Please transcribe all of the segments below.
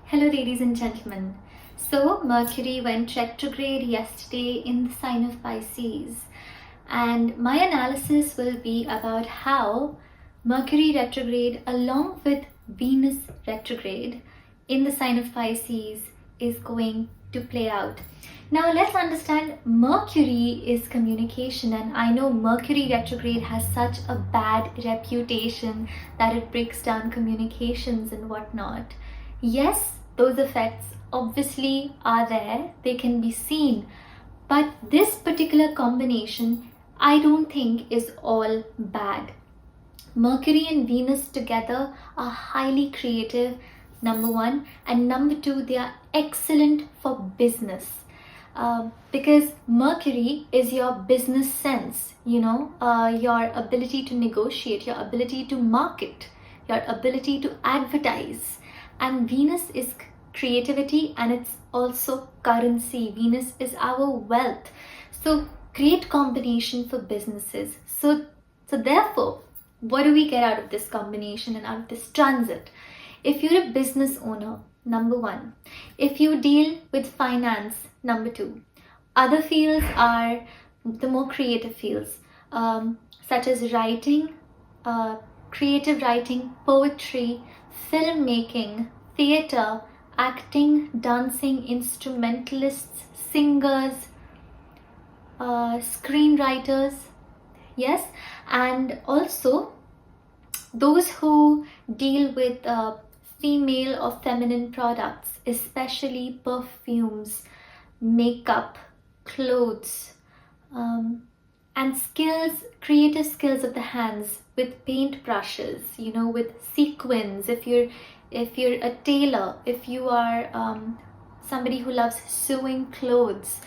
Hello, ladies and gentlemen. So, Mercury went retrograde yesterday in the sign of Pisces, and my analysis will be about how Mercury retrograde, along with Venus retrograde in the sign of Pisces, is going to play out. Now, let's understand Mercury is communication, and I know Mercury retrograde has such a bad reputation that it breaks down communications and whatnot. Yes, those effects obviously are there, they can be seen, but this particular combination I don't think is all bad. Mercury and Venus together are highly creative, number one, and number two, they are excellent for business. Because Mercury is your business sense, your ability to negotiate, your ability to market, your ability to advertise. And Venus is creativity, and it's also currency. Venus is our wealth. So great combination for businesses. So therefore, what do we get out of this combination and out of this transit? If you're a business owner, number one. If you deal with finance, number two. Other fields are the more creative fields, such as writing, creative writing, poetry, filmmaking, theater, acting, dancing, instrumentalists, singers, screenwriters, yes, and also those who deal with female or feminine products, especially perfumes, makeup, clothes, and skills, creative skills of the hands with paint brushes, with sequins. If you're a tailor, if you are somebody who loves sewing clothes,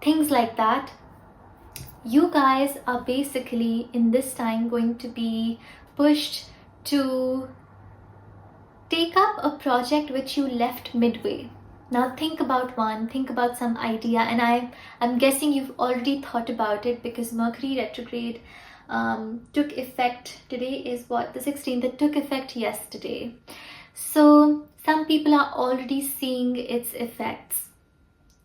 things like that, you guys are basically in this time going to be pushed to take up a project which you left midway. Now think about some idea, and I'm guessing you've already thought about it, because Mercury retrograde took effect. Today is what, the 16th? It took effect yesterday. So some people are already seeing its effects,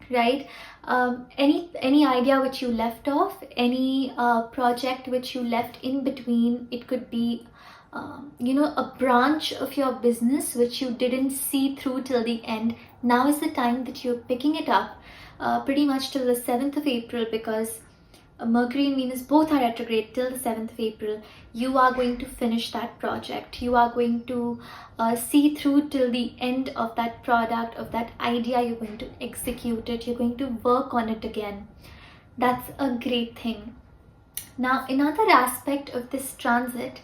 right? Any idea which you left off, any project which you left in between, it could be a branch of your business which you didn't see through till the end. Now is the time that you're picking it up, pretty much till the 7th of April, because Mercury and Venus both are retrograde till the 7th of April. You are going to finish that project. You are going to see through till the end of that product, of that idea. You're going to execute it. You're going to work on it again. That's a great thing. Now, another aspect of this transit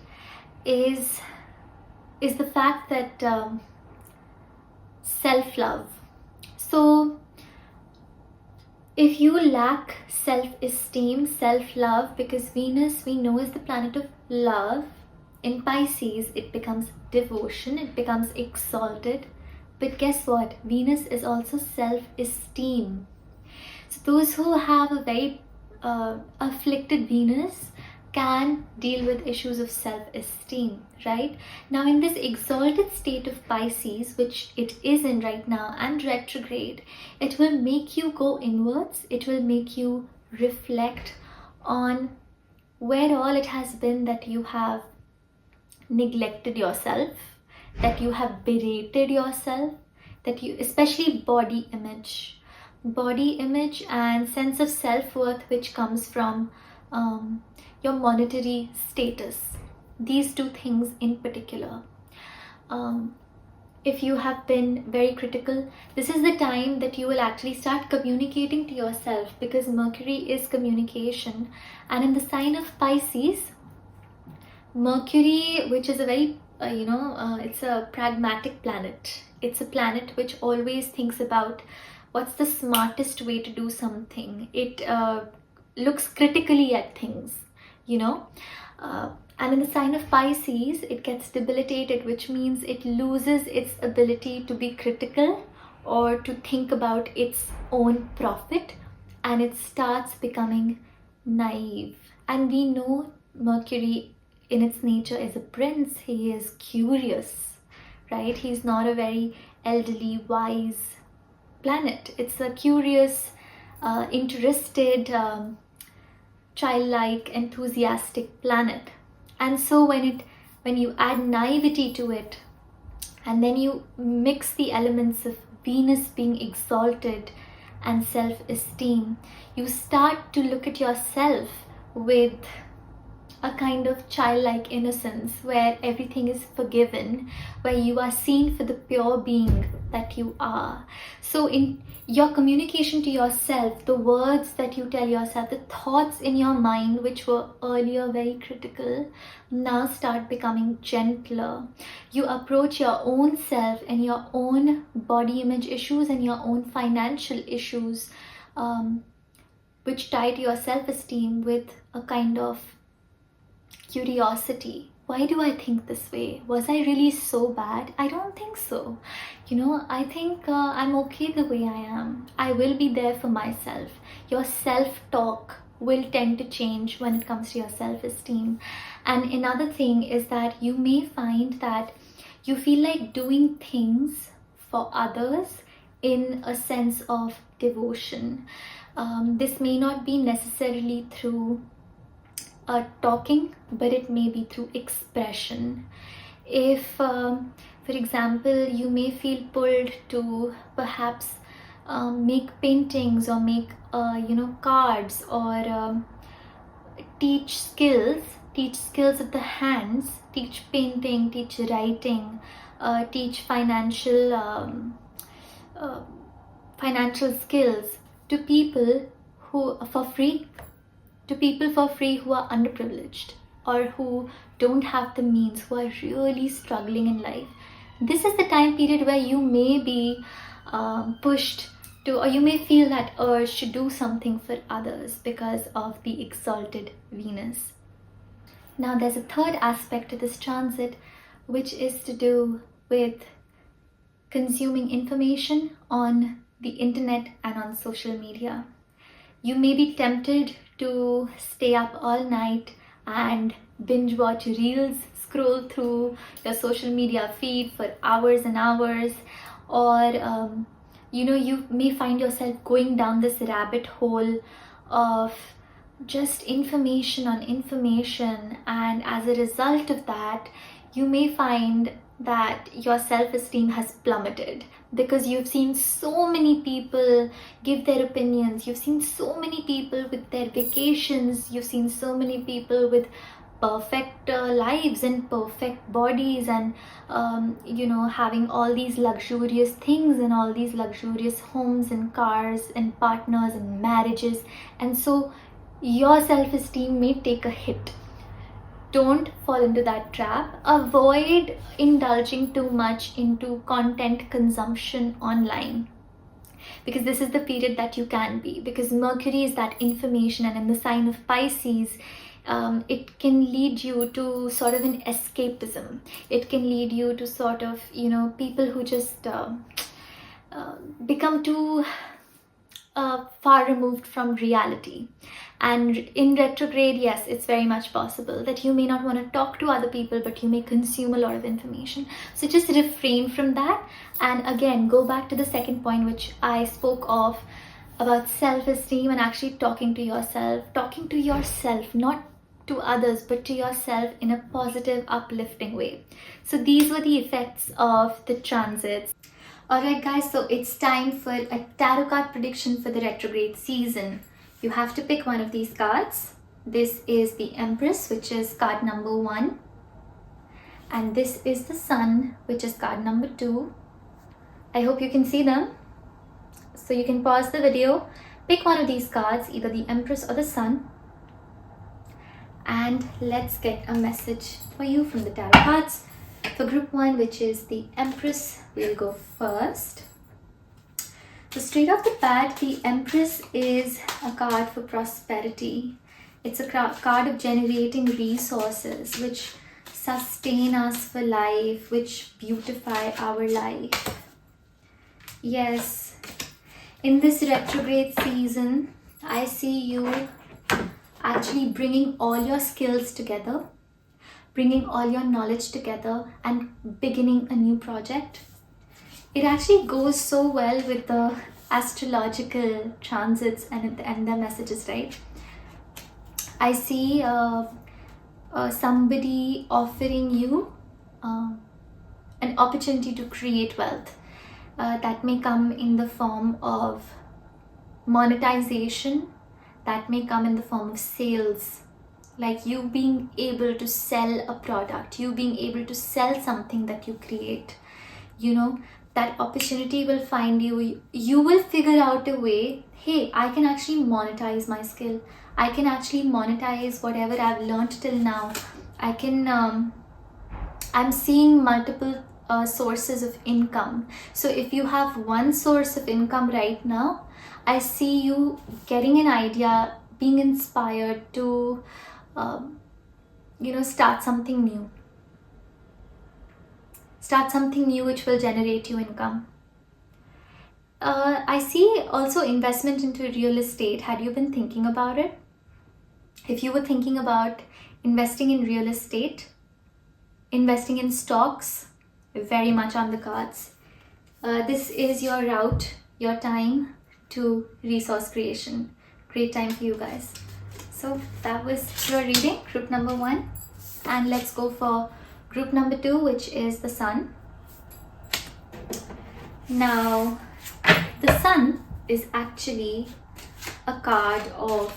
is the fact that self-love. So if you lack self-esteem, self-love, because Venus, we know, is the planet of love, in Pisces it becomes devotion, it becomes exalted. But guess what? Venus is also self-esteem. So those who have a very afflicted Venus can deal with issues of self-esteem, right? Now, in this exalted state of Pisces, which it is in right now, and retrograde, it will make you go inwards. It will make you reflect on where all it has been that you have neglected yourself, that you have berated yourself, that you, especially body image and sense of self-worth, which comes from your monetary status. These two things in particular. If you have been very critical, this is the time that you will actually start communicating to yourself, because Mercury is communication. And in the sign of Pisces, Mercury, which is a very, it's a pragmatic planet. It's a planet which always thinks about what's the smartest way to do something. It looks critically at things, and in the sign of Pisces, it gets debilitated, which means it loses its ability to be critical or to think about its own profit, and it starts becoming naive. And we know Mercury in its nature is a prince. He is curious, right? He's not a very elderly, wise planet. It's a curious, interested, childlike, enthusiastic planet. And so when you add naivety to it, and then you mix the elements of Venus being exalted and self-esteem, you start to look at yourself with a kind of childlike innocence where everything is forgiven, where you are seen for the pure being that you are. So in your communication to yourself, the words that you tell yourself, the thoughts in your mind which were earlier very critical, now start becoming gentler. You approach your own self and your own body image issues and your own financial issues, which tie to your self-esteem, with a kind of curiosity. Why do I think this way? Was I really so bad? I don't think so. I think I'm okay the way I am. I will be there for myself. Your self-talk will tend to change when it comes to your self-esteem. And another thing is that you may find that you feel like doing things for others in a sense of devotion. This may not be necessarily through talking, but it may be through expression. If, for example, you may feel pulled to perhaps make paintings or make cards, or teach skills of the hands, teach painting, teach writing, teach financial skills to people who for free, who are underprivileged or who don't have the means, who are really struggling in life. This is the time period where you may be pushed to, or you may feel that urge to do something for others because of the exalted Venus. Now there's a third aspect to this transit, which is to do with consuming information on the internet and on social media. You may be tempted to stay up all night and binge watch reels, scroll through your social media feed for hours and hours, or you may find yourself going down this rabbit hole of just information on information, and as a result of that, you may find that your self-esteem has plummeted because you've seen so many people give their opinions, you've seen so many people with their vacations, you've seen so many people with perfect lives and perfect bodies, and having all these luxurious things and all these luxurious homes and cars and partners and marriages, and so your self-esteem may take a hit. Don't fall into that trap. Avoid indulging too much into content consumption online, because this is the period that you can be, because Mercury is that information, and in the sign of Pisces, it can lead you to sort of an escapism. It can lead you to sort of, people who just become too far removed from reality. And in retrograde, yes, it's very much possible that you may not want to talk to other people, but you may consume a lot of information. So just refrain from that. And again, go back to the second point which I spoke of about self-esteem and actually talking to yourself, not to others, but to yourself in a positive, uplifting way. So these were the effects of the transits. Alright guys, so it's time for a tarot card prediction for the retrograde season. You have to pick one of these cards. This is the Empress, which is card number 1. And this is the Sun, which is card number 2. I hope you can see them. So you can pause the video, pick one of these cards, either the Empress or the Sun. And let's get a message for you from the tarot cards. For group 1, which is the Empress, we'll go first. So straight off the bat, the Empress is a card for prosperity. It's a card of generating resources which sustain us for life, which beautify our life. Yes, in this retrograde season, I see you actually bringing all your skills together, bringing all your knowledge together and beginning a new project. it actually goes so well with the astrological transits and the messages, right? I see somebody offering you an opportunity to create wealth. That may come in the form of monetization, that may come in the form of sales, like you being able to sell a product, you being able to sell something that you create. You know, that opportunity will find you. You will figure out a way, hey, I can actually monetize my skill, I can actually monetize whatever I've learned till now. I can I'm seeing multiple sources of income. So if you have one source of income right now, I see you getting an idea, being inspired to start something new. Start something new which will generate you income. I see also investment into real estate. Had you been thinking about it? If you were thinking about investing in real estate, investing in stocks, very much on the cards. This is your route, your time to resource creation. Great time for you guys. So that was your reading, group number 1. And let's go for group number 2, which is the sun. Now, the sun is actually a card of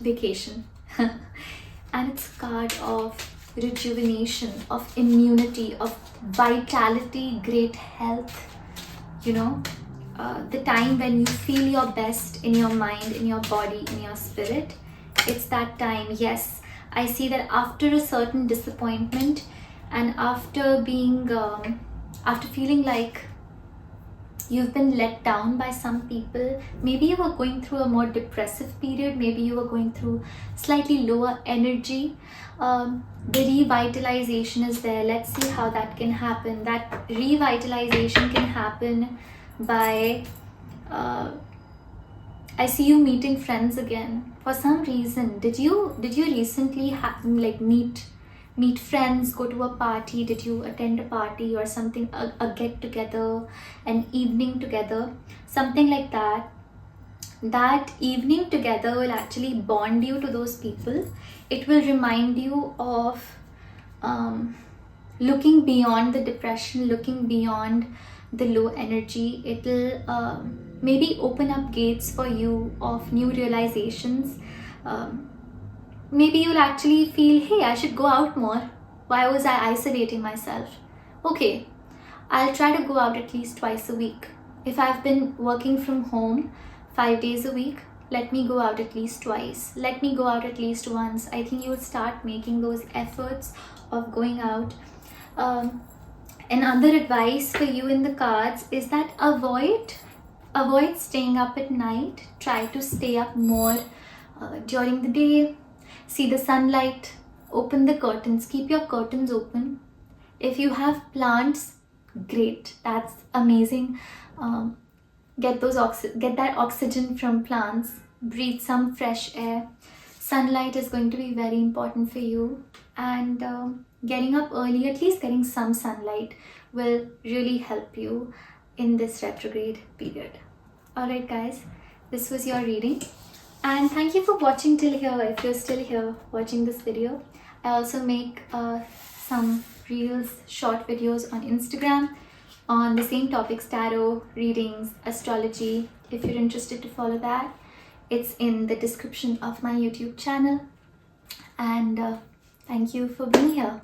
vacation. And it's a card of rejuvenation, of immunity, of vitality, great health. The time when you feel your best in your mind, in your body, in your spirit. It's that time. Yes, I see that after a certain disappointment and after feeling like you've been let down by some people, maybe you were going through a more depressive period, maybe you were going through slightly lower energy, the revitalization is there. Let's see how that can happen. That revitalization can happen by I see you meeting friends again. For some reason, did you recently meet friends, go to a party? Did you attend a party or something, a get together, an evening together, something like that? That evening together will actually bond you to those people. It will remind you of looking beyond the depression, looking beyond the low energy. It'll maybe open up gates for you of new realizations. Maybe you'll actually feel, hey, I should go out more. Why was I isolating myself? Okay, I'll try to go out at least twice a week. If I've been working from home 5 days a week, let me go out at least twice. Let me go out at least once. I think you would start making those efforts of going out. Another advice for you in the cards is that avoid staying up at night. Try to stay up more during the day. See the sunlight. Open the curtains. Keep your curtains open. If you have plants, great. That's amazing. Get that oxygen from plants. Breathe some fresh air. Sunlight is going to be very important for you. And getting up early, at least getting some sunlight, will really help you in this retrograde period. Alright guys, this was your reading. And thank you for watching till here. If you're still here watching this video, I also make some reels, short videos on Instagram on the same topics, tarot, readings, astrology. If you're interested to follow that, it's in the description of my YouTube channel. And thank you for being here.